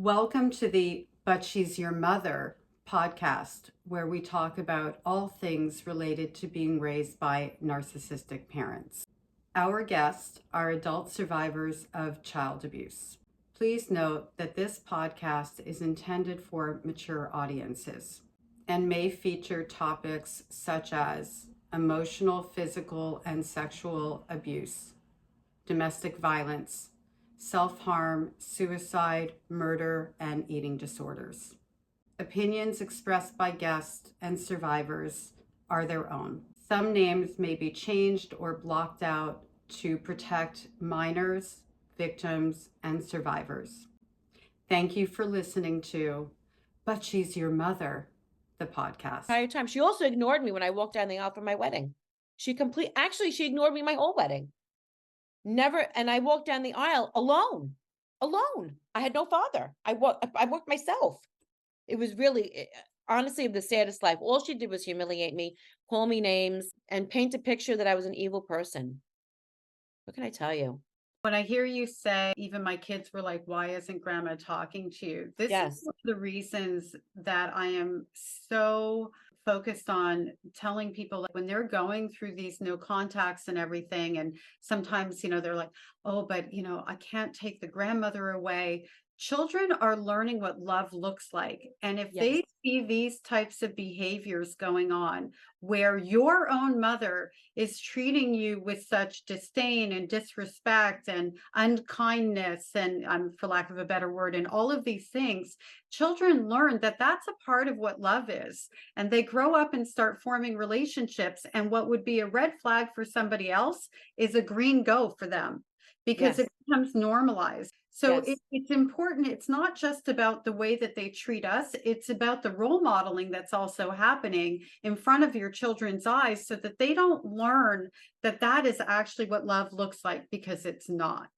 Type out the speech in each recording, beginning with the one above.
Welcome to the But She's Your Mother podcast, where we talk about all things related to being raised by narcissistic parents. Our guests are adult survivors of child abuse. Please note that this podcast is intended for mature audiences and may feature topics such as emotional, physical, and sexual abuse, domestic violence, self-harm, suicide, murder, and eating disorders. Opinions expressed by guests and survivors are their own. Some names may be changed or blocked out to protect minors, victims, and survivors. Thank you for listening to But She's Your Mother, the podcast. Entire time. She also ignored me when I walked down the aisle for my wedding. She ignored me my whole wedding. Never. And I walked down the aisle alone. I had no father. I walked myself. It was really, honestly, the saddest life. All she did was humiliate me, call me names, and paint a picture that I was an evil person. What can I tell you? When I hear you say, even my kids were like, why isn't grandma talking to you? This Yes. is one of the reasons that I am so focused on telling people that when they're going through these no contacts and everything, and sometimes, they're like, oh, but, I can't take the grandmother away. Children are learning what love looks like. And if they Yes. see these types of behaviors going on, where your own mother is treating you with such disdain and disrespect and unkindness and for lack of a better word, and all of these things, children learn that that's a part of what love is, and they grow up and start forming relationships, and what would be a red flag for somebody else is a green go for them, because Yes. it becomes normalized. So Yes. it's important. It's not just about the way that they treat us. It's about the role modeling that's also happening in front of your children's eyes, so that they don't learn that that is actually what love looks like, because it's not.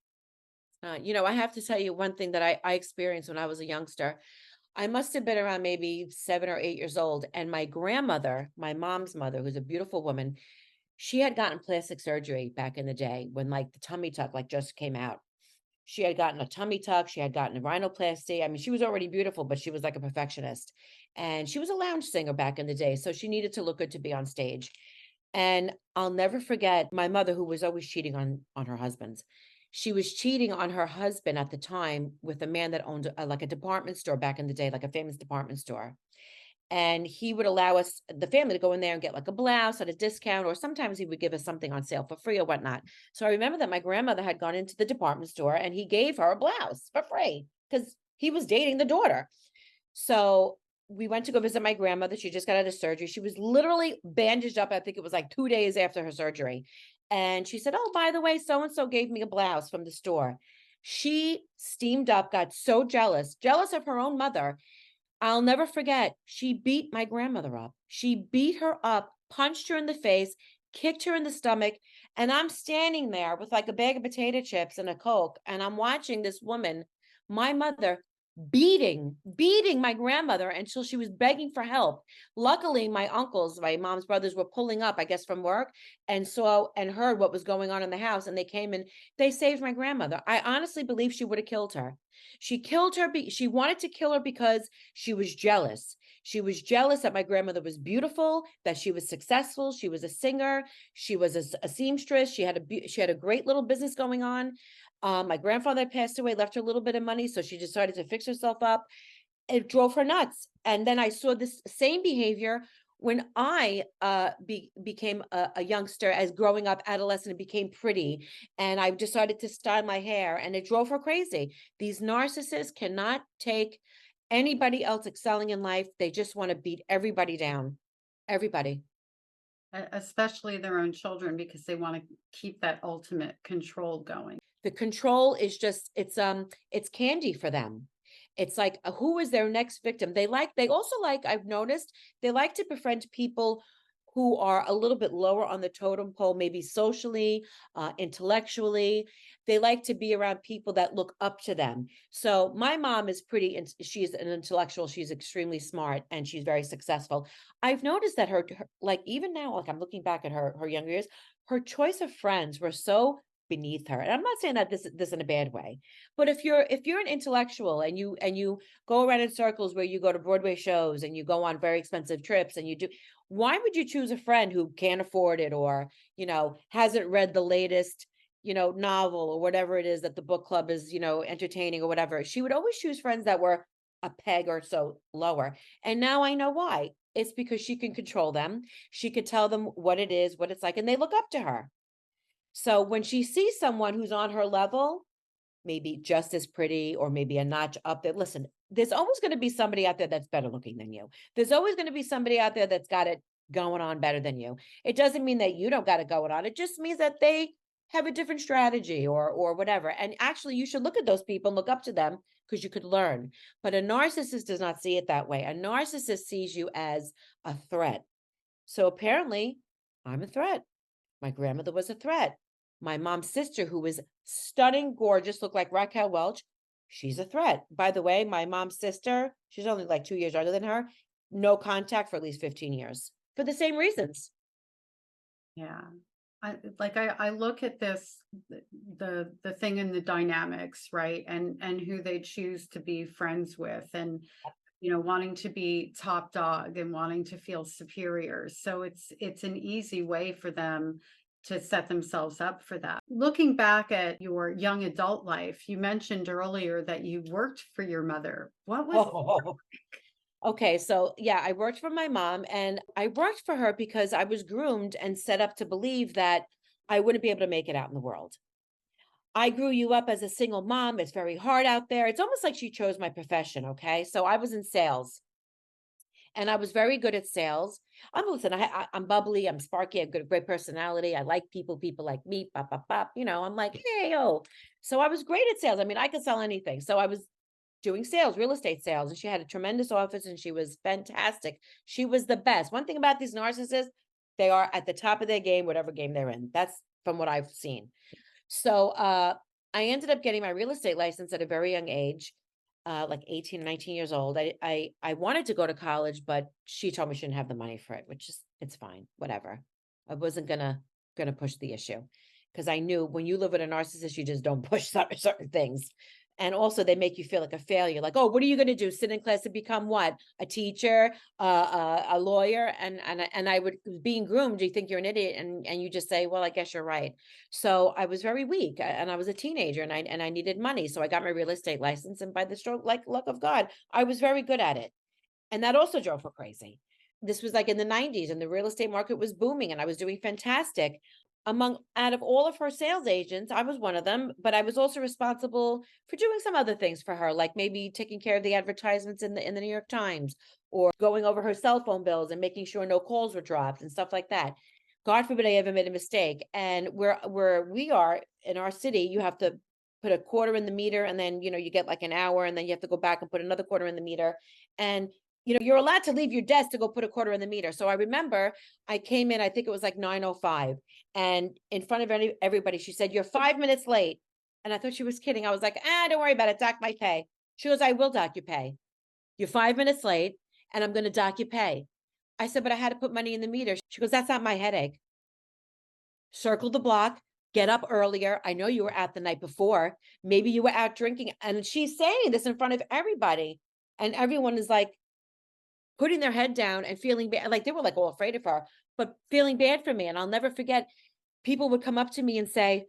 I have to tell you one thing that I experienced when I was a youngster. I must have been around maybe 7 or 8 years old. And my grandmother, my mom's mother, who's a beautiful woman, she had gotten plastic surgery back in the day when like the tummy tuck like just came out. She had gotten a tummy tuck. She had gotten a rhinoplasty. I mean, she was already beautiful, but she was like a perfectionist. And she was a lounge singer back in the day. So she needed to look good to be on stage. And I'll never forget my mother, who was always cheating on her husbands. She was cheating on her husband at the time with a man that owned like a department store back in the day, like a famous department store. And he would allow us, the family, to go in there and get like a blouse at a discount, or sometimes he would give us something on sale for free or whatnot. So I remember that my grandmother had gone into the department store and he gave her a blouse for free because he was dating the daughter. So we went to go visit my grandmother. She just got out of surgery. She was literally bandaged up. I think it was like 2 days after her surgery. And she said, oh, by the way, so-and-so gave me a blouse from the store. She steamed up, got so jealous of her own mother. I'll never forget. She beat my grandmother up. She beat her up, punched her in the face, kicked her in the stomach. And I'm standing there with like a bag of potato chips and a Coke. And I'm watching this woman, my mother, beating my grandmother until she was begging for help. Luckily, my uncles, my mom's brothers, were pulling up, I guess, from work, and saw and heard what was going on in the house. And they came and they saved my grandmother. I honestly believe she would have killed her. She killed her. She wanted to kill her because she was jealous. She was jealous that my grandmother was beautiful, that she was successful. She was a singer. She was a seamstress. She had a great little business going on. My grandfather had passed away, left her a little bit of money, so she decided to fix herself up. It drove her nuts. And then I saw this same behavior when I became a youngster, as growing up, adolescent, and became pretty. And I decided to style my hair, and it drove her crazy. These narcissists cannot take anybody else excelling in life. They just want to beat everybody down. Everybody. Especially their own children, because they want to keep that ultimate control going. The control is just, it's candy for them. It's like, who is their next victim? They also like, I've noticed, they like to befriend people who are a little bit lower on the totem pole, maybe socially, intellectually. They like to be around people that look up to them. So my mom is she's an intellectual. She's extremely smart and she's very successful. I've noticed that her like even now, like I'm looking back at her younger years, her choice of friends were so beneath her. And I'm not saying that this in a bad way, but if you're an intellectual and you go around in circles where you go to Broadway shows and you go on very expensive trips and you do, why would you choose a friend who can't afford it or, hasn't read the latest, novel or whatever it is that the book club is, entertaining or whatever? She would always choose friends that were a peg or so lower. And now I know why. It's because she can control them. She could tell them what it is, what it's like, and they look up to her. So when she sees someone who's on her level, maybe just as pretty or maybe a notch up there, listen, there's always going to be somebody out there that's better looking than you. There's always going to be somebody out there that's got it going on better than you. It doesn't mean that you don't got it going on. It just means that they have a different strategy or whatever. And actually, you should look at those people and look up to them because you could learn. But a narcissist does not see it that way. A narcissist sees you as a threat. So apparently, I'm a threat. My grandmother was a threat. My mom's sister, who was stunning, gorgeous, looked like Raquel Welch, she's a threat. By the way, my mom's sister, she's only like 2 years younger than her, no contact for at least 15 years for the same reasons. Yeah. I look at this, the thing in the dynamics, right? And who they choose to be friends with, and wanting to be top dog and wanting to feel superior. So it's an easy way for them to set themselves up for that. Looking back at your young adult life, you mentioned earlier that you worked for your mother. What was Okay, so yeah, I worked for my mom and I worked for her because I was groomed and set up to believe that I wouldn't be able to make it out in the world. I grew you up as a single mom. It's very hard out there. It's almost like she chose my profession. Okay. So I was in sales and I was very good at sales. Listen, I'm bubbly, I'm sparky, I've got a great personality. I like people, people like me, pop, pop, pop. I'm like, hey, oh. So I was great at sales. I mean, I could sell anything. So I was doing sales, real estate sales, and she had a tremendous office and she was fantastic. She was the best. One thing about these narcissists, they are at the top of their game, whatever game they're in. That's from what I've seen. So I ended up getting my real estate license at a very young age, like 18, 19 years old. I wanted to go to college, but she told me she didn't have the money for it, which is, it's fine, whatever. I wasn't gonna push the issue because I knew when you live with a narcissist, you just don't push certain things. And also they make you feel like a failure. Like, oh, what are you going to do? Sit in class and become what? A teacher, a lawyer? And I would, being groomed, you think you're an idiot. And you just say, well, I guess you're right. So I was very weak and I was a teenager and I needed money. So I got my real estate license. And by the stroke, like luck of God, I was very good at it. And that also drove her crazy. This was like in the 90s and the real estate market was booming and I was doing fantastic. Out of all of her sales agents, I was one of them, but I was also responsible for doing some other things for her, like maybe taking care of the advertisements in the New York Times or going over her cell phone bills and making sure no calls were dropped and stuff like that. God forbid I ever made a mistake. And where we are in our city, you have to put a quarter in the meter and then you get like an hour and then you have to go back and put another quarter in the meter. And you're allowed to leave your desk to go put a quarter in the meter. So I remember I came in, I think it was like 9:05. And in front of everybody, she said, you're 5 minutes late. And I thought she was kidding. I was like, don't worry about it. Dock my pay. She goes, I will dock your pay. You're 5 minutes late and I'm going to dock your pay. I said, but I had to put money in the meter. She goes, that's not my headache. Circle the block, get up earlier. I know you were out the night before. Maybe you were out drinking. And she's saying this in front of everybody. And everyone is like, putting their head down and feeling bad. Like they were like all afraid of her, but feeling bad for me. And I'll never forget, people would come up to me and say,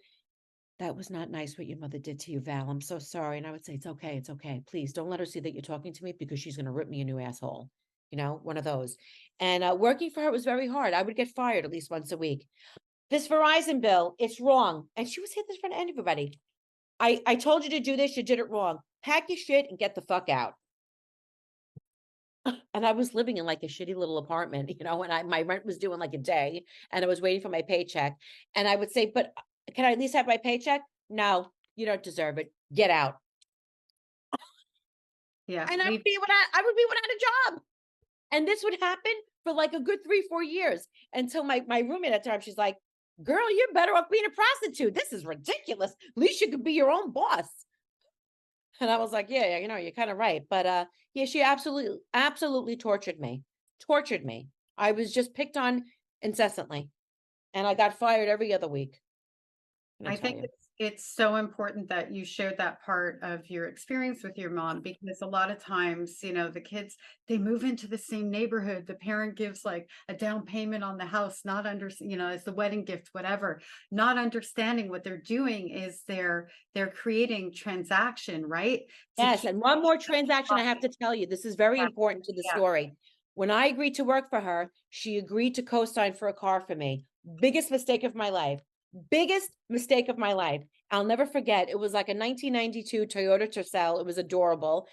that was not nice what your mother did to you, Val. I'm so sorry. And I would say, it's okay. It's okay. Please don't let her see that you're talking to me because she's going to rip me a new asshole. One of those. And working for her was very hard. I would get fired at least once a week. This Verizon bill, it's wrong. And she was saying this in front of everybody. I told you to do this. You did it wrong. Pack your shit and get the fuck out. And I was living in like a shitty little apartment, and my rent was due in like a day and I was waiting for my paycheck. And I would say, but can I at least have my paycheck? No, you don't deserve it. Get out. Yeah, And I would be without a job. And this would happen for like a good 3-4 years until my roommate at the time, she's like, girl, you're better off being a prostitute. This is ridiculous. At least you could be your own boss. And I was like, yeah, you're kind of right. But yeah, she absolutely tortured me. Tortured me. I was just picked on incessantly. And I got fired every other week. I'm I gonna tell think you. it's so important that you shared that part of your experience with your mom because a lot of times, the kids, they move into the same neighborhood. The parent gives like a down payment on the house, not under, as the wedding gift, whatever, not understanding what they're doing is they're creating transaction, right? To Yes, keep and one more transaction I have to tell you, this is very yeah, important to the yeah. story. When I agreed to work for her, she agreed to co-sign for a car for me. Biggest mistake of my life. Biggest mistake of my life. I'll never forget. It was like a 1992 Toyota Tercel. It was adorable.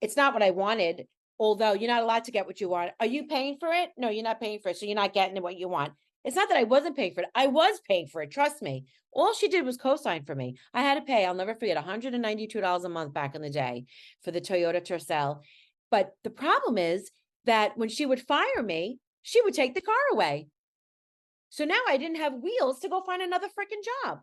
It's not what I wanted, although you're not allowed to get what you want. Are you paying for it? No, you're not paying for it, so you're not getting what you want. It's not that I wasn't paying for it. I was paying for it. Trust me. All she did was co-sign for me. I had to pay, I'll never forget, $192 a month back in the day for the Toyota Tercel. But the problem is that when she would fire me, she would take the car away. So now I didn't have wheels to go find another freaking job.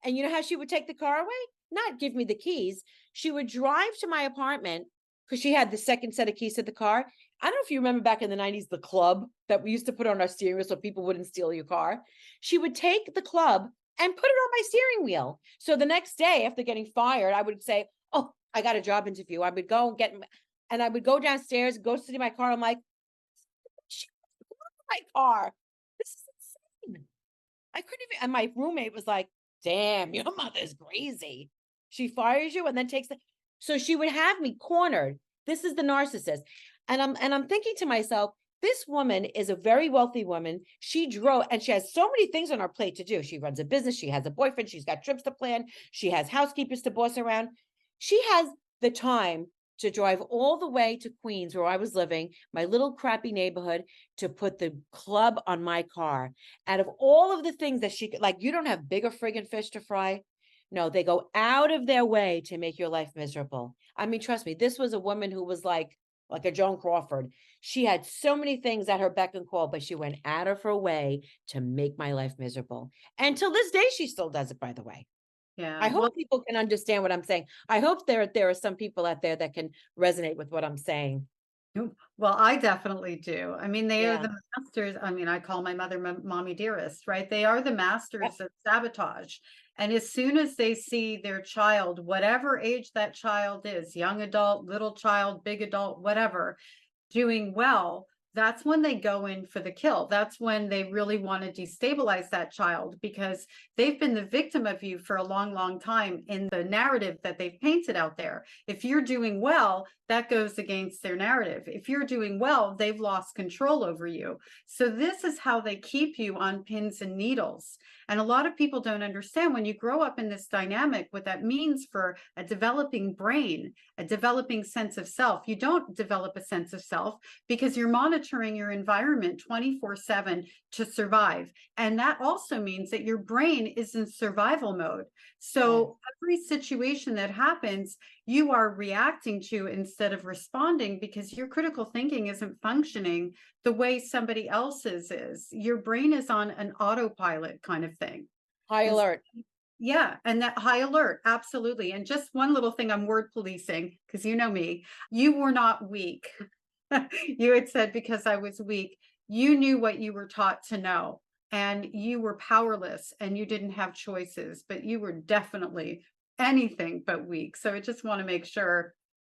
And you know how she would take the car away? Not give me the keys. She would drive to my apartment because she had the second set of keys to the car. I don't know if you remember back in the 90s, the club that we used to put on our steering wheel so people wouldn't steal your car. She would take the club and put it on my steering wheel. So the next day, after getting fired, I would say, "Oh, I got a job interview." I would go and and I would go downstairs, go sit in my car. I'm like, "She my car. This is insane." I couldn't even, and my roommate was like, "Damn, your mother's crazy. She fires you and then takes the," so she would have me cornered. This is the narcissist. And I'm thinking to myself, this woman is a very wealthy woman. She drove and she has so many things on her plate to do. She runs a business, she has a boyfriend, she's got trips to plan, she has housekeepers to boss around. She has the time to drive all the way to Queens, where I was living, my little crappy neighborhood, to put the club on my car. Out of all of the things that she could, like, you don't have bigger friggin' fish to fry. No, they go out of their way to make your life miserable. I mean, trust me, this was a woman who was like a Joan Crawford. She had so many things at her beck and call, but she went out of her way to make my life miserable. And till this day, she still does it, by the way. I Yeah. Well, hope people can understand what I'm saying. I hope there are some people out there that can resonate with what I'm saying. well, I definitely do. I mean, they are Yeah. the masters. I mean, I call my mother mommy dearest, right? They are the Yep. masters of sabotage. And as soon as they see their child, whatever age that child is, young adult, little child, big adult, whatever, doing well, that's when they go in for the kill. That's when they really want to destabilize that child because they've been the victim of you for a long, long time in the narrative that they've painted out there. If you're doing well, that goes against their narrative. If you're doing well, they've lost control over you. So this is how they keep you on pins and needles. And a lot of people don't understand when you grow up in this dynamic, what that means for a developing brain, a developing sense of self. You don't develop a sense of self because you're monitoring your environment 24/7 to survive. And that also means that your brain is in survival mode. Yes. So every situation that happens, you are reacting to instead of responding because your critical thinking isn't functioning the way somebody else's is. Your brain is on an autopilot kind of thing. High And alert. yeah, and that high alert, absolutely. And just one little thing I'm word policing, because you know me, you were not weak. You had said because I was weak, you knew what you were taught to know, and you were powerless and you didn't have choices, but you were definitely anything but weak. So I just want to make sure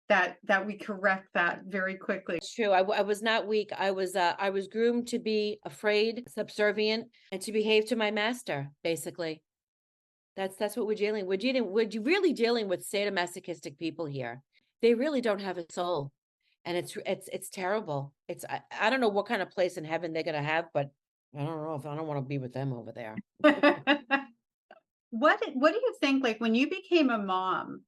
that we correct that very quickly. It's true. I was not weak. I was groomed to be afraid, subservient, and to behave to my master, basically. That's what we're really dealing with sadomasochistic people here. They really don't have a soul. And it's terrible. I don't know what kind of place in heaven they're gonna have, but I don't know if I don't want to be with them over there. What do you think, like when you became a mom,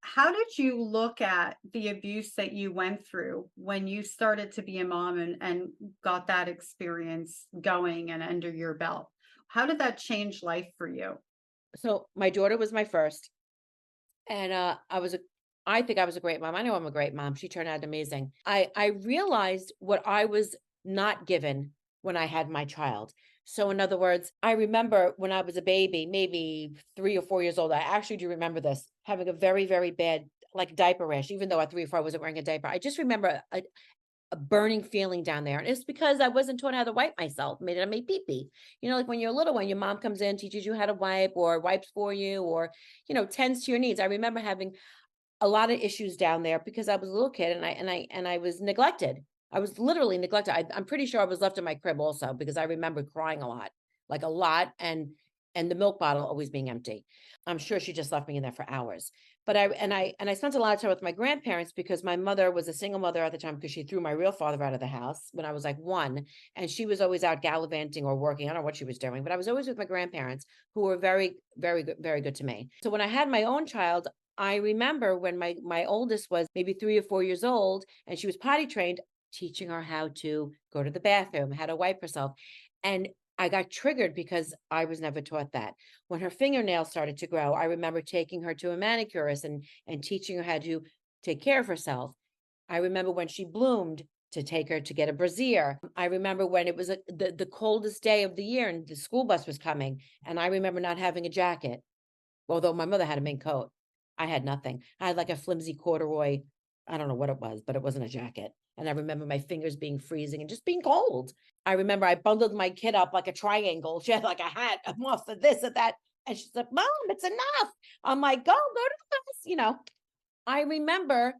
how did you look at the abuse that you went through when you started to be a mom and got that experience going and under your belt? How did that change life for you? So my daughter was my first, and I think I was a great mom. I know I'm a great mom. She turned out amazing. I realized what I was not given when I had my child. So in other words, I remember when I was a baby, maybe 3 or 4 years old. I actually do remember this, having a very, very bad like diaper rash, even though at 3 or 4 I wasn't wearing a diaper. I just remember a burning feeling down there. And it's because I wasn't taught how to wipe myself. Made I made pee pee. Like when you're a little one, your mom comes in, teaches you how to wipe or wipes for you or, tends to your needs. I remember having a lot of issues down there because I was a little kid and I was neglected. I was literally neglected. I'm pretty sure I was left in my crib also because I remember crying a lot, like a lot, and the milk bottle always being empty. I'm sure she just left me in there for hours. But I spent a lot of time with my grandparents because my mother was a single mother at the time because she threw my real father out of the house when I was like 1, and she was always out gallivanting or working. I don't know what she was doing, but I was always with my grandparents who were very, very good to me. So when I had my own child, I remember when my oldest was maybe 3 or 4 years old and she was potty trained, teaching her how to go to the bathroom, how to wipe herself. And I got triggered because I was never taught that. When her fingernails started to grow, I remember taking her to a manicurist and teaching her how to take care of herself. I remember when she bloomed to take her to get a brassiere. I remember when it was the coldest day of the year and the school bus was coming, and I remember not having a jacket, although my mother had a mink coat. I had nothing. I had like a flimsy corduroy, I don't know what it was, but it wasn't a jacket. And I remember my fingers being freezing and just being cold. I remember I bundled my kid up like a triangle. She had like a hat, a muff, a this, and that. And she's like, Mom, it's enough. I'm like, go to the bus. I remember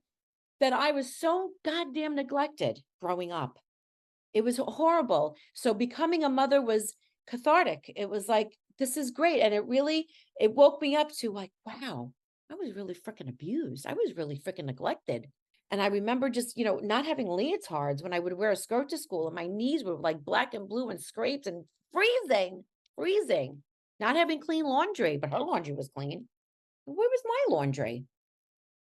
that I was so goddamn neglected growing up. It was horrible. So becoming a mother was cathartic. It was like, this is great. And it woke me up to like, wow, I was really freaking abused. I was really freaking neglected. And I remember just, not having leotards when I would wear a skirt to school and my knees were like black and blue and scraped and freezing. Not having clean laundry, but her laundry was clean. Where was my laundry?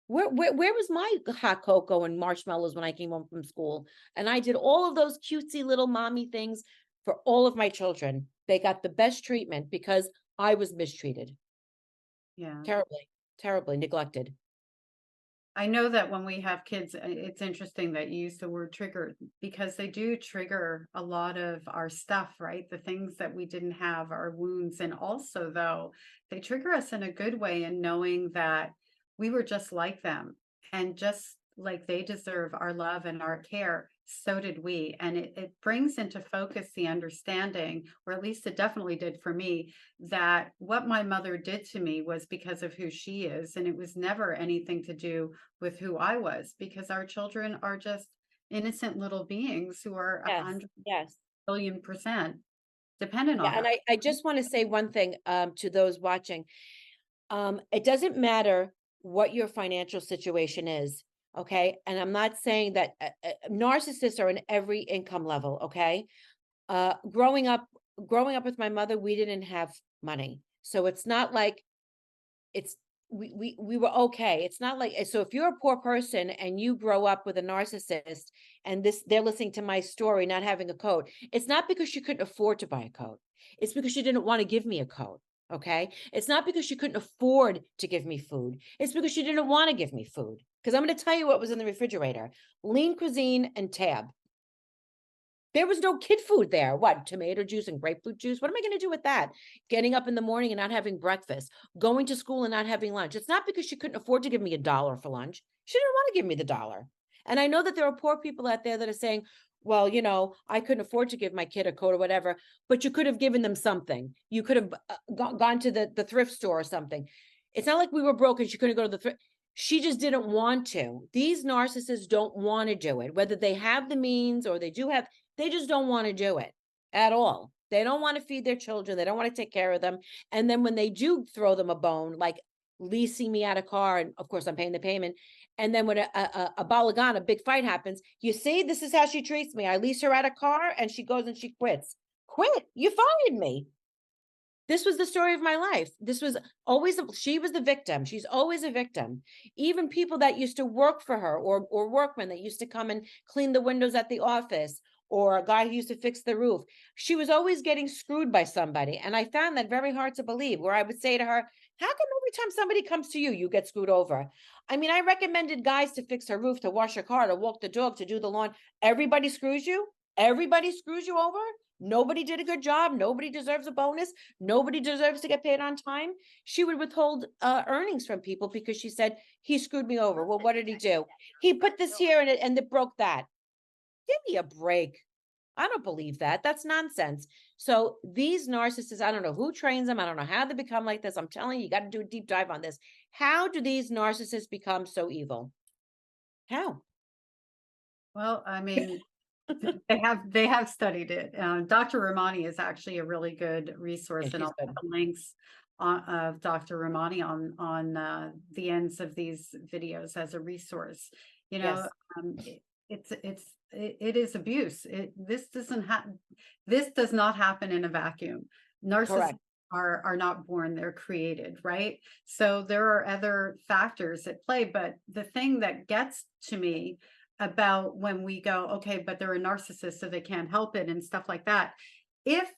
Where was my hot cocoa and marshmallows when I came home from school? And I did all of those cutesy little mommy things for all of my children. They got the best treatment because I was mistreated. Yeah. Terribly, terribly neglected. I know that when we have kids, it's interesting that you use the word trigger because they do trigger a lot of our stuff, right? The things that we didn't have, our wounds. And also, though, they trigger us in a good way in knowing that we were just like them and just like they deserve our love and our care. So did we. And it brings into focus the understanding, or at least it definitely did for me, that what my mother did to me was because of who she is. And it was never anything to do with who I was, because our children are just innocent little beings who are a Yes, hundred yes. billion percent dependent Yeah. on And us. I just want to say one thing to those watching. It doesn't matter what your financial situation is. Okay. And I'm not saying that narcissists are in every income level. Okay. Uh, growing up, growing up with my mother, we didn't have money. So it's not like it's we were okay. It's not like so if you're a poor person and you grow up with a narcissist and this they're listening to my story, not having a coat, it's not because she couldn't afford to buy a coat. It's because she didn't want to give me a coat. Okay. It's not because she couldn't afford to give me food. It's because she didn't want to give me food. Because I'm going to tell you what was in the refrigerator: lean cuisine and tab. There was no kid food there. What? Tomato juice and grapefruit juice? What am I going to do with that? Getting up in the morning and not having breakfast, going to school and not having lunch. It's not because she couldn't afford to give me $1 for lunch. She didn't want to give me the dollar. And I know that there are poor people out there that are saying, well, I couldn't afford to give my kid a coat or whatever, but you could have given them something. You could have gone to the thrift store or something. It's not like we were broke and she couldn't go to the thrift. She just didn't want to. These narcissists don't want to do it, whether they have the means or they just don't want to do it at all. They don't want to feed their children. They don't want to take care of them. And then when they do throw them a bone, like leasing me out a car, and of course I'm paying the payment. And then when a balagan, a big fight happens, you see, this is how she treats me. I lease her out a car and she goes and she quits. Quit. You fired me. This was the story of my life. This was always, she was the victim. She's always a victim. Even people that used to work for her or workmen that used to come and clean the windows at the office or a guy who used to fix the roof. She was always getting screwed by somebody. And I found that very hard to believe, where I would say to her, how come every time somebody comes to you, you get screwed over? I mean, I recommended guys to fix her roof, to wash her car, to walk the dog, to do the lawn. Everybody screws you. Everybody screws you over. Nobody did a good job. Nobody deserves a bonus. Nobody deserves to get paid on time. She would withhold earnings from people because she said, he screwed me over. Well, what did he do? He put this here and it broke that. Give me a break. I don't believe that. That's nonsense. So these narcissists, I don't know who trains them. I don't know how they become like this. I'm telling you, you got to do a deep dive on this. How do these narcissists become so evil? How? Well, I mean, they have studied it. Dr. Ramani is actually a really good Yeah, resource, and she's I'll put good. the links of Dr. Ramani on the ends of these videos as a resource. You know, Yes, it is abuse. This does not happen in a vacuum. Narcissists correct. are not born; they're created, right? So there are other factors at play, but the thing that gets to me about when we go, okay, but they're a narcissist, so they can't help it and stuff like that. If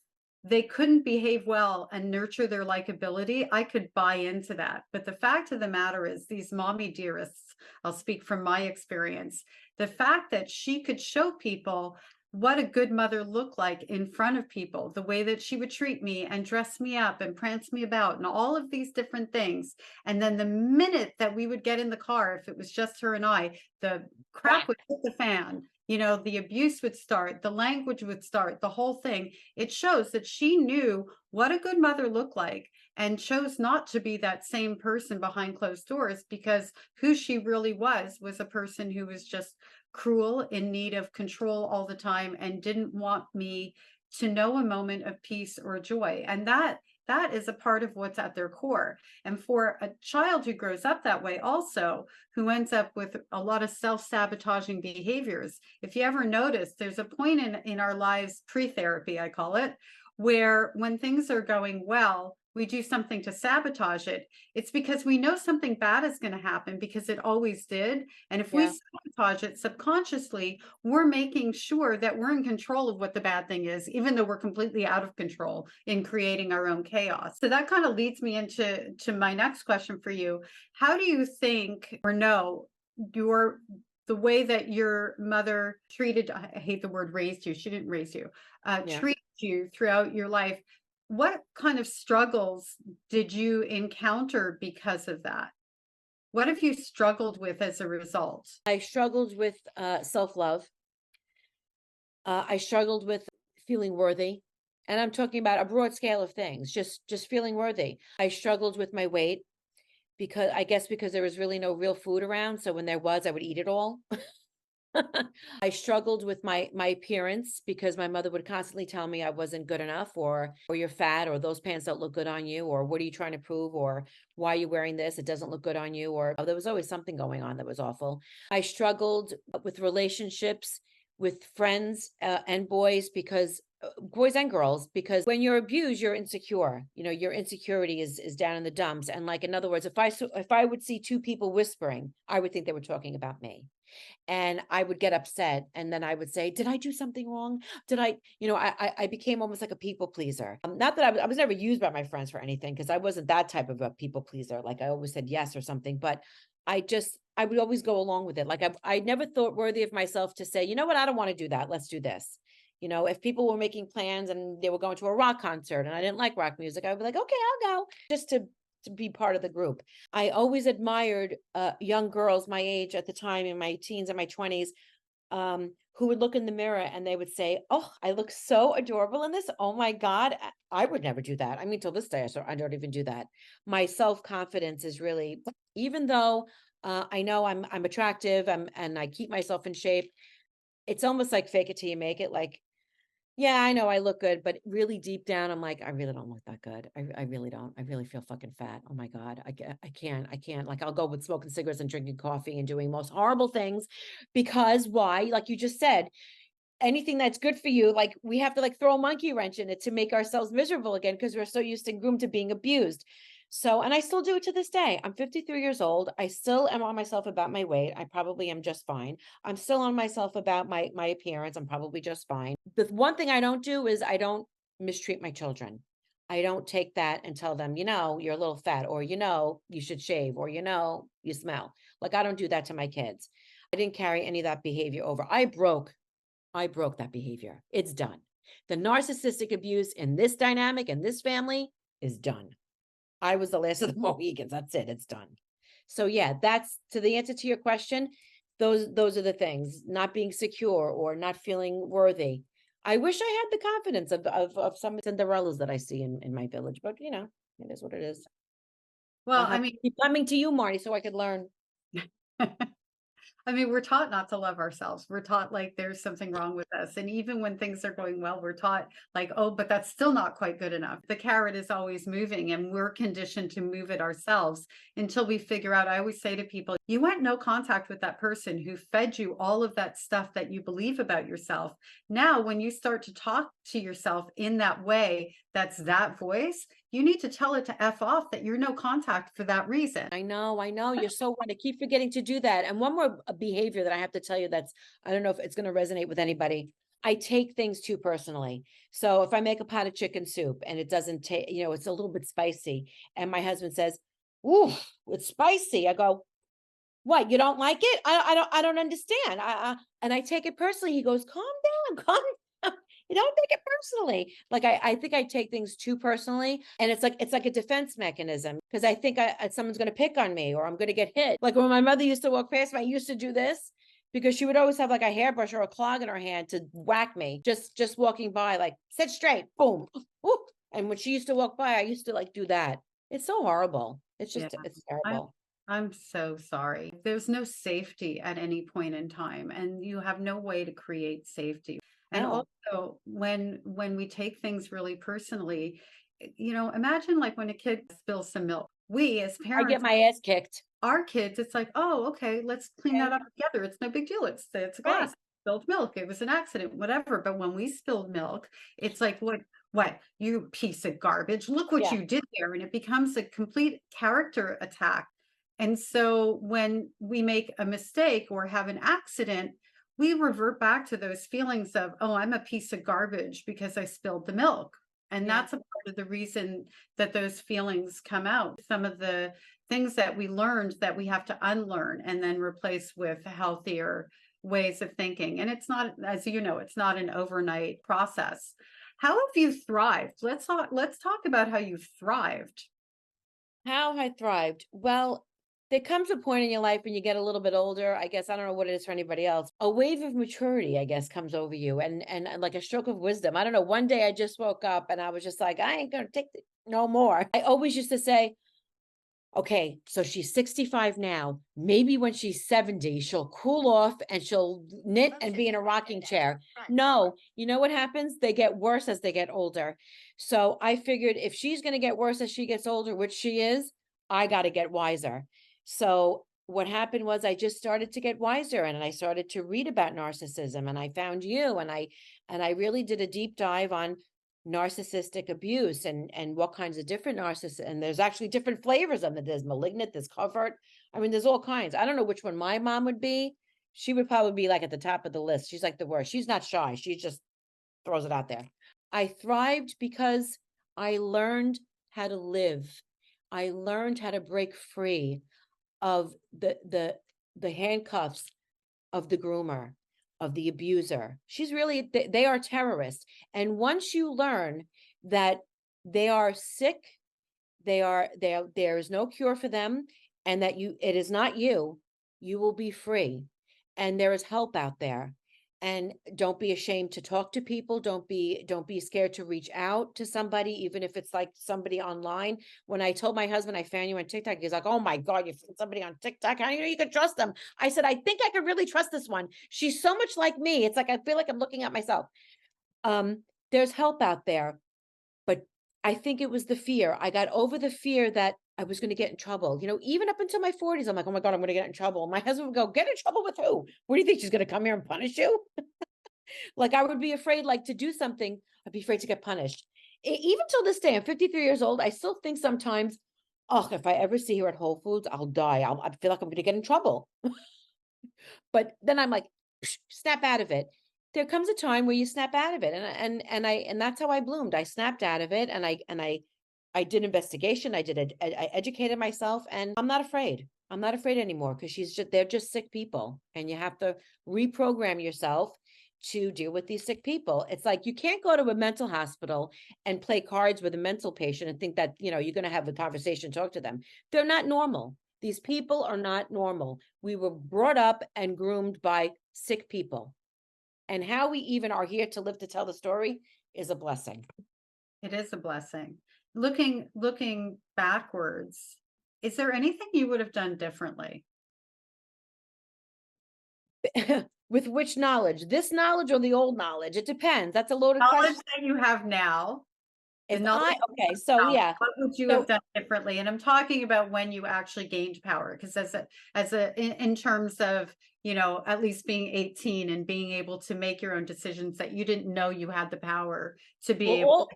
they couldn't behave well and nurture their likability, I could buy into that. But the fact of the matter is, these mommy dearests, I'll speak from my experience, the fact that she could show people what a good mother looked like in front of people, the way that she would treat me and dress me up and prance me about and all of these different things. And then the minute that we would get in the car, if it was just her and I, the crap would Whack. hit the fan. You know, the abuse would start, the language would start, the whole thing. It shows that she knew what a good mother looked like and chose not to be that same person behind closed doors, because who she really was a person who was just cruel, in need of control all the time, and didn't want me to know a moment of peace or joy. And that is a part of what's at their core. And for a child who grows up that way, also, who ends up with a lot of self-sabotaging behaviors, if you ever notice, there's a point in our lives, pre-therapy, I call it, where when things are going well, we do something to sabotage it. It's because we know something bad is going to happen, because it always did. And if we Yeah. sabotage it subconsciously, we're making sure that we're in control of what the bad thing is, even though we're completely out of control in creating our own chaos. So that kind of leads me into my next question for you. How do you think, or know, your the way that your mother treated, I hate the word raised you, she didn't raise you, Yeah. treated you throughout your life, what kind of struggles did you encounter because of that? What have you struggled with as a result? I struggled with self-love. I struggled with feeling worthy. And I'm talking about a broad scale of things, just feeling worthy. I struggled with my weight because I guess because there was really no real food around. So when there was, I would eat it all. I struggled with my appearance because my mother would constantly tell me I wasn't good enough, or you're fat, or those pants don't look good on you, or what are you trying to prove, or why are you wearing this? It doesn't look good on you, or there was always something going on that was awful. I struggled with relationships with friends and boys, because boys and girls, because when you're abused, you're insecure. You know, your insecurity is down in the dumps. And like, in other words, if I would see two people whispering, I would think they were talking about me, and I would get upset, and then I would say, "Did I do something wrong? Did I?" I became almost like a people pleaser. Not that I was never used by my friends for anything, because I wasn't that type of a people pleaser. Like, I always said yes or something, but I would always go along with it. Like, I never thought worthy of myself to say, you know what, I don't want to do that. Let's do this. If people were making plans and they were going to a rock concert and I didn't like rock music, I would be like, okay, I'll go, just to be part of the group. I always admired young girls my age at the time, in my teens and my 20s, who would look in the mirror and they would say, "Oh, I look so adorable in this. Oh my God." I would never do that. I mean, till this day, I don't even do that. My self-confidence is really, even though I know I'm attractive, and I keep myself in shape, it's almost like fake it till you make it. Like, yeah, I know I look good, but really deep down, I'm like, I really don't look that good. I really don't. I really feel fucking fat. Oh my God. I can't. Like, I'll go with smoking cigarettes and drinking coffee and doing most horrible things, because why? Like you just said, anything that's good for you, like, we have to like throw a monkey wrench in it to make ourselves miserable again, because we're so used and groomed to being abused. So, and I still do it to this day. I'm 53 years old. I still am on myself about my weight. I probably am just fine. I'm still on myself about my appearance. I'm probably just fine. The one thing I don't do is I don't mistreat my children. I don't take that and tell them, you're a little fat, or, you should shave, or, you smell. Like, I don't do that to my kids. I didn't carry any of that behavior over. I broke that behavior. It's done. The narcissistic abuse in this dynamic, in this family, is done. I was the last of the Mohegans. That's it. It's done. So yeah, that's to the answer to your question. Those are the things, not being secure or not feeling worthy. I wish I had the confidence of some Cinderellas that I see in my village, but it is what it is. I'll Well, I have to mean, keep coming to you, Marty, so I could learn. I mean, we're taught not to love ourselves. We're taught like there's something wrong with us. And even when things are going well, we're taught like, oh, but that's still not quite good enough. The carrot is always moving and we're conditioned to move it ourselves until we figure out. I always say to people, you went no contact with that person who fed you all of that stuff that you believe about yourself. Now, when you start to talk to yourself in that way, that's that voice, you need to tell it to F off that you're no contact for that reason. I know. You're so right. I keep forgetting to do that. And one more behavior that I have to tell you I don't know if it's going to resonate with anybody. I take things too personally. So if I make a pot of chicken soup and it doesn't take, it's a little bit spicy, and my husband says, "Ooh, it's spicy." I go, "What? You don't like it? I don't understand." And I take it personally. He goes, "Calm down, calm down. You don't take it personally." Like I think I take things too personally, and it's like a defense mechanism because I think someone's going to pick on me or I'm going to get hit. Like when my mother used to walk past me, I used to do this because she would always have like a hairbrush or a clog in her hand to whack me just walking by, like, "Sit straight, boom." Whoop. And when she used to walk by, I used to like do that. It's so horrible. Yeah. It's I'm terrible. I'm so sorry. There's no safety at any point in time, and you have no way to create safety. And No, also, when we take things really personally, imagine like when a kid spills some milk. We as I get parents, my ass kicked. our kids, it's like, oh, okay, let's clean that Okay. up together. It's no big deal. It's a Right. glass, spilled milk. It was an accident, whatever. But when we spilled milk, it's like, what, you piece of garbage. Look what Yeah. you did there. And it becomes a complete character attack. And so when we make a mistake or have an accident, we revert back to those feelings of, oh, I'm a piece of garbage because I spilled the milk. And Yeah. that's a part of the reason that those feelings come out. Some of the things that we learned that we have to unlearn and then replace with healthier ways of thinking. And it's not, as you know, it's not an overnight process. How have you thrived? Let's talk about how you thrived. How I thrived. Well, there comes a point in your life when you get a little bit older. I guess I don't know what it is for anybody else. A wave of maturity, I guess, comes over you, and like a stroke of wisdom. I don't know. One day I just woke up and I was just like, I ain't gonna take no more. I always used to say, okay, so she's 65 now. Maybe when she's 70, she'll cool off and she'll knit and be in a rocking chair. No, you know what happens? They get worse as they get older. So I figured if she's going to get worse as she gets older, which she is, I got to get wiser. So what happened was I just started to get wiser and I started to read about narcissism, and I found you, and I really did a deep dive on narcissistic abuse and what kinds of different narcissists, and there's actually different flavors of it. There's malignant, there's covert. I mean, there's all kinds. I don't know which one my mom would be. She would probably be like at the top of the list. She's like the worst. She's not shy. She just throws it out there. I thrived because I learned how to live. I learned how to break free of the handcuffs of the groomer, of the abuser. They are terrorists. And once you learn that they are sick, there is no cure for them, and that it is not you, you will be free. And there is help out there. And don't be ashamed to talk to people. Don't be scared to reach out to somebody, even if it's like somebody online. When I told my husband I found you on TikTok, he's like, "Oh my God, you found somebody on TikTok. How do you know you can trust them?" I said, "I think I could really trust this one. She's so much like me. It's like I feel like I'm looking at myself." There's help out there, but I think it was the fear. I got over the fear that I was going to get in trouble. Even up until my 40s, I'm like, "Oh my God, I'm going to get in trouble." My husband would go, "Get in trouble with who? What do you think, she's going to come here and punish you?" Like, I would be afraid, like, to do something. I'd be afraid to get punished. Even till this day, I'm 53 years old. I still think sometimes, oh, if I ever see her at Whole Foods, I'll die. I feel like I'm going to get in trouble. But then I'm like, snap out of it. There comes a time where you snap out of it, and that's how I bloomed. I snapped out of it, and I did investigation. I educated myself, and I'm not afraid. I'm not afraid anymore because they're just sick people, and you have to reprogram yourself to deal with these sick people. It's like you can't go to a mental hospital and play cards with a mental patient and think that you're going to have a conversation, talk to them. They're not normal. These people are not normal. We were brought up and groomed by sick people. And how we even are here to live to tell the story is a blessing. It is a blessing. Looking backwards, is there anything you would have done differently? With which knowledge? This knowledge or the old knowledge? It depends. That's a loaded Knowledge question. that you have now, the If knowledge I, that you okay, have so now, yeah. what would you have So done differently? And I'm talking about when you actually gained power, because in terms of, at least being 18 and being able to make your own decisions that you didn't know you had the power to be able.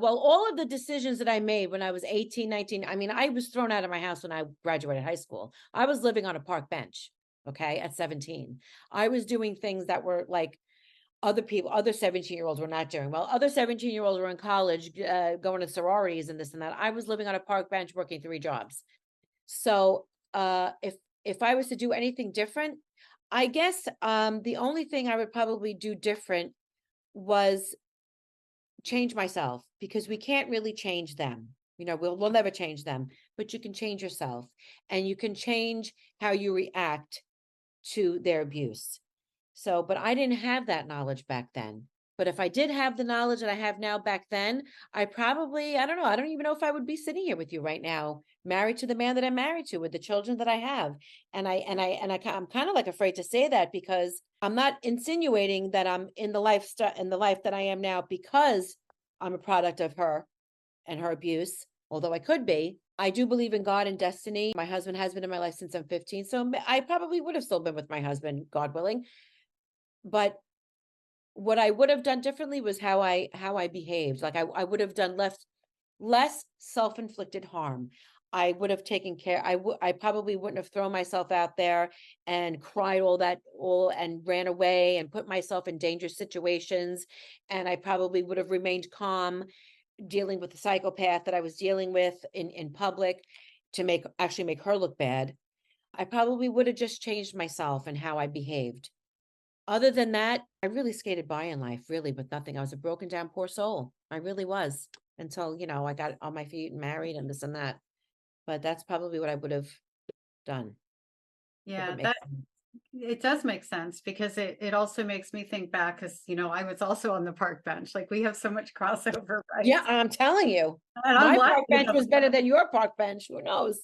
all of the decisions that I made when I was 18, 19, I mean, I was thrown out of my house when I graduated high school. I was living on a park bench, okay, at 17. I was doing things that were like other 17-year-olds were not doing. Well, other 17-year-olds were in college, going to sororities and this and that. I was living on a park bench working 3 jobs. So, if I was to do anything different, I guess, the only thing I would probably do different was change myself, because we can't really change them. We'll never change them, but you can change yourself, and you can change how you react to their abuse. So, but I didn't have that knowledge back then. But if I did have the knowledge that I have now back then, I don't know, I don't even know if I would be sitting here with you right now, married to the man that I'm married to, with the children that I have. I'm kind of like afraid to say that, because I'm not insinuating that I'm in the life that I am now because I'm a product of her and her abuse, although I could be. I do believe in God and destiny. My husband has been in my life since I'm 15, so I probably would have still been with my husband, God willing. But what I would have done differently was how I behaved. Like I would have done less self-inflicted harm. I would have taken care. I probably wouldn't have thrown myself out there and cried all and ran away and put myself in dangerous situations. And I probably would have remained calm dealing with the psychopath that I was dealing with in public, to make her look bad. I probably would have just changed myself and how I behaved. Other than that, I really skated by in life, really, with nothing. I was a broken down poor soul. I really was, until, I got on my feet and married and this and that. But that's probably what I would have done, if Yeah, it makes sense. it does make sense, because it also makes me think back, because I was also on the park bench. Like, we have so much crossover, right? Yeah, I'm telling you, And I'm my lucky park bench enough. was better than your park bench. Who knows?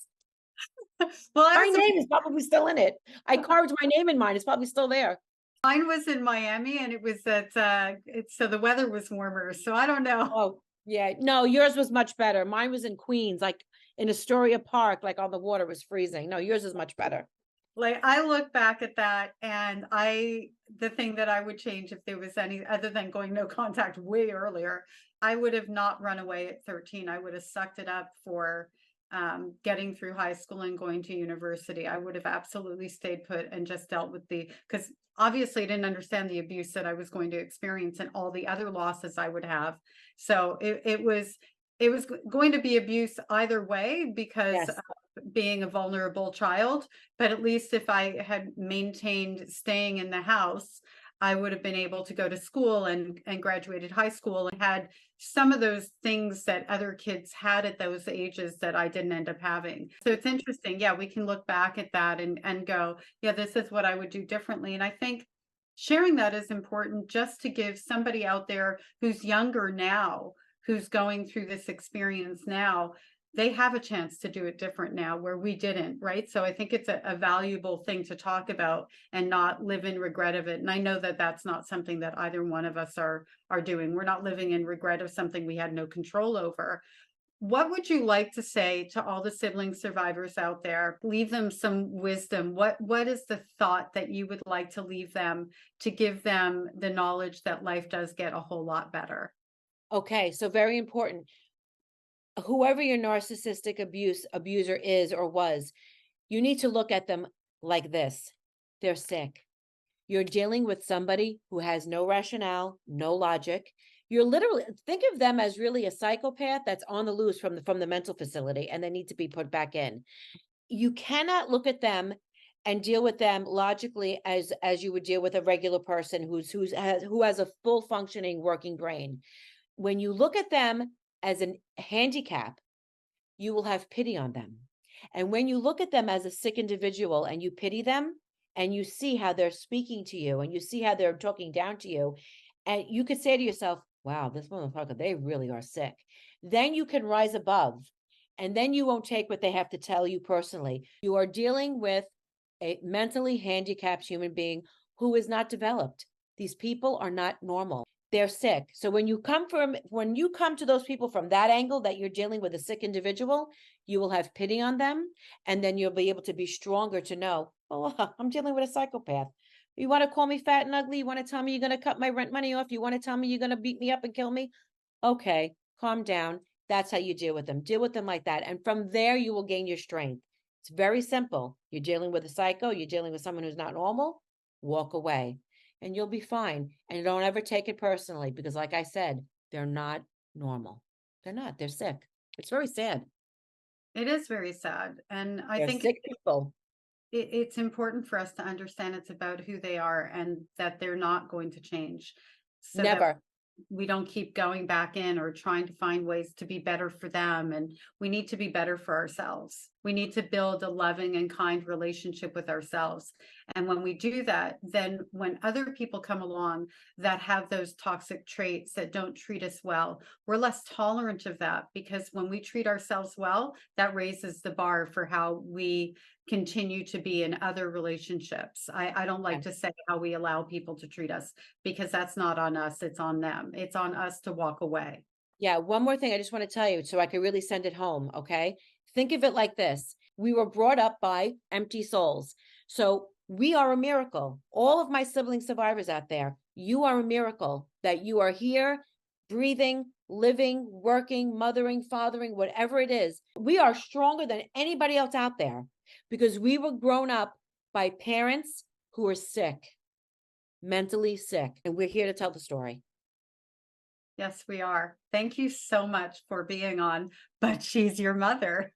Well, My name is probably still in it. I carved my name in mine. It's probably still there. mine was in Miami, and it was so the weather was warmer. So I don't know. Oh, yeah. No, yours was much better. Mine was in Queens, like in Astoria Park, like on the water, was freezing. No, yours is much better. Like, I look back at that, and the thing that I would change, if there was any other than going no contact way earlier, I would have not run away at 13. I would have sucked it up for getting through high school and going to university. I would have absolutely stayed put and just dealt with because obviously I didn't understand the abuse that I was going to experience and all the other losses I would have. So it was going to be abuse either way, because Yes. being a vulnerable child. But at least if I had maintained staying in the house, I would have been able to go to school and graduated high school and had some of those things that other kids had at those ages that I didn't end up having. So it's interesting. Yeah, we can look back at that and go, yeah, this is what I would do differently. And I think sharing that is important, just to give somebody out there who's younger now, who's going through this experience now, they have a chance to do it different now, where we didn't, right? So I think it's a valuable thing to talk about and not live in regret of it. And I know that that's not something that either one of us are doing. We're not living in regret of something we had no control over. What would you like to say to all the sibling survivors out there? Leave them some wisdom. What is the thought that you would like to leave them, to give them the knowledge that life does get a whole lot better? Okay, so very important. Whoever your narcissistic abuser is or was, you need to look at them like this. They're sick. You're dealing with somebody who has no rationale, no logic. You're literally, think of them as really a psychopath that's on the loose from the mental facility, and they need to be put back in. You cannot look at them and deal with them logically as you would deal with a regular person who has a full functioning working brain. When you look at them as a handicap, you will have pity on them. And when you look at them as a sick individual and you pity them and you see how they're speaking to you and you see how they're talking down to you, and you could say to yourself, wow, this motherfucker, they really are sick. Then you can rise above and then you won't take what they have to tell you personally. You are dealing with a mentally handicapped human being who is not developed. These people are not normal. They're sick. So when you come to those people from that angle that you're dealing with a sick individual, you will have pity on them and then you'll be able to be stronger to know, oh, I'm dealing with a psychopath. You want to call me fat and ugly? You want to tell me you're going to cut my rent money off? You want to tell me you're going to beat me up and kill me? Okay, calm down. That's how you deal with them. Deal with them like that. And from there, you will gain your strength. It's very simple. You're dealing with a psycho, you're dealing with someone who's not normal, walk away and you'll be fine. And don't ever take it personally because, like I said, they're not normal. They're not, they're sick. It's very sad. It is very sad. And I They're think sick people. it's important for us to understand it's about who they are and that they're not going to change so that Never. we don't keep going back in or trying to find ways to be better for them. And we need to be better for ourselves. We need to build a loving and kind relationship with ourselves. And when we do that, then when other people come along that have those toxic traits that don't treat us well, we're less tolerant of that, because when we treat ourselves well, that raises the bar for how we continue to be in other relationships. I don't like Yeah. to say how we allow people to treat us, because that's not on us, it's on them. It's on us to walk away. Yeah, one more thing I just want to tell you so I can really send it home, okay? Think of it like this. We were brought up by empty souls. So we are a miracle. All of my sibling survivors out there, you are a miracle that you are here, breathing, living, working, mothering, fathering, whatever it is. We are stronger than anybody else out there because we were grown up by parents who are sick, mentally sick, and we're here to tell the story. Yes, we are. Thank you so much for being on, but she's your mother.